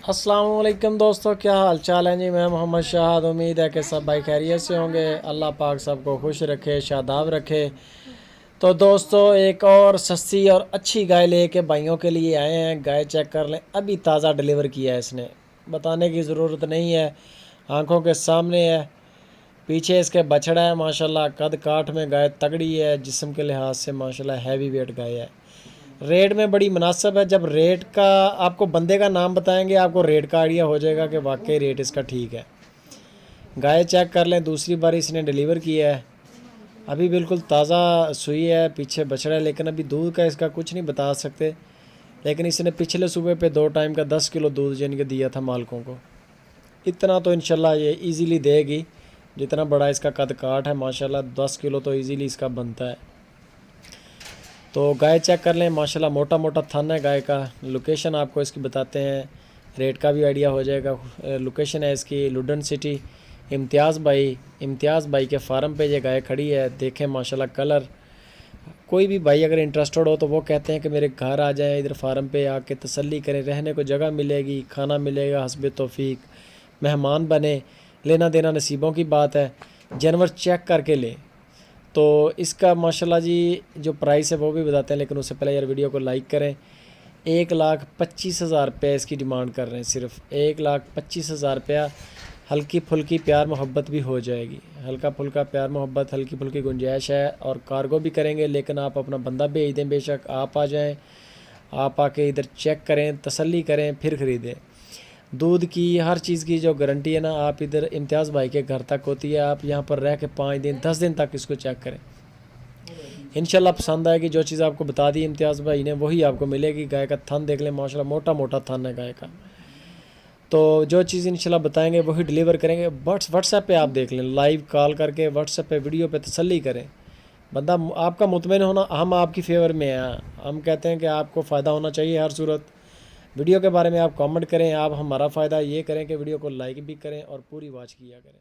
अस्सलाम वालेकुम दोस्तों, क्या हाल चाल है जी। मैं मोहम्मद शाहद। उम्मीद है कि सब भाई खैरियत से होंगे। अल्लाह पाक सबको खुश रखे, शादाब रखे। तो दोस्तों, एक और सस्ती और अच्छी गाय लेके भाइयों के लिए आए हैं। गाय चेक कर लें, अभी ताज़ा डिलीवर किया है इसने, बताने की ज़रूरत नहीं है, आंखों के सामने है। पीछे इसके बछड़ा है माशाल्लाह। कद काठ में गाय तगड़ी है, जिस्म के लिहाज से माशाल्लाह हैवी वेट गाय है। रेट में बड़ी मुनासिब है। जब रेट का आपको बंदे का नाम बताएंगे, आपको रेट का आइडिया हो जाएगा कि वाकई रेट इसका ठीक है। गाय चेक कर लें, दूसरी बार इसने डिलीवर किया है, अभी बिल्कुल ताज़ा सुई है, पीछे बछड़ा है। लेकिन अभी दूध का इसका कुछ नहीं बता सकते। लेकिन इसने पिछले सुबह पे 2 टाइम का 10 किलो दूध यानी कि दिया था मालकों को। इतना तो इंशाल्लाह ये इजीली देगी। जितना बड़ा इसका कद काठ है माशाल्लाह, 10 किलो तो इजीली इसका बनता है। तो गाय चेक कर लें माशाल्लाह, मोटा मोटा थन है गाय का। लोकेशन आपको इसकी बताते हैं, रेट का भी आइडिया हो जाएगा। लोकेशन है इसकी लुडन सिटी। इम्तियाज़ भाई के फार्म पे ये गाय खड़ी है। देखें माशाल्लाह कलर। कोई भी भाई अगर इंटरेस्टेड हो तो वो कहते हैं कि मेरे घर आ जाएं, इधर फार्म पे आके तसल्ली करें, रहने को जगह मिलेगी, खाना मिलेगा हस्बे तौफीक, मेहमान बने। लेना देना नसीबों की बात है, जानवर चेक करके लें। तो इसका माशाल्लाह जी जो प्राइस है वो भी बताते हैं, लेकिन उससे पहले यार वीडियो को लाइक करें। 1,25,000 रुपये इसकी डिमांड कर रहे हैं, सिर्फ 1,25,000 रुपया। हल्की फुल्की प्यार मोहब्बत भी हो जाएगी, हल्का फुल्का प्यार मोहब्बत, हल्की फुल्की गुंजाइश है। और कार्गो भी करेंगे, लेकिन आप अपना बंदा भेज दें, बेशक आप आ जाएं, आप आके इधर चेक करें, तसल्ली करें, फिर ख़रीदें। दूध की हर चीज़ की जो गारंटी है ना, आप इधर इम्तियाज़ भाई के घर तक होती है। आप यहाँ पर रह के 5 दिन 10 दिन तक इसको चेक करें, इंशाल्लाह पसंद आएगी। जो चीज़ आपको बता दी इम्तियाज़ भाई ने वही आपको मिलेगी। गाय का थन देख लें माशाल्लाह, मोटा मोटा थन है गाय का। तो जो चीज़ इंशाल्लाह बताएंगे वही डिलीवर करेंगे। व्हाट्सएप पे आप देख लें, लाइव कॉल करके व्हाट्सएप पे वीडियो पे तसल्ली करें। बंदा आपका मुतमईन होना, हम आपकी फेवर में हैं। हम कहते हैं कि आपको फ़ायदा होना चाहिए हर सूरत। वीडियो के बारे में आप कमेंट करें, आप हमारा फ़ायदा ये करें कि वीडियो को लाइक भी करें और पूरी वॉच किया करें।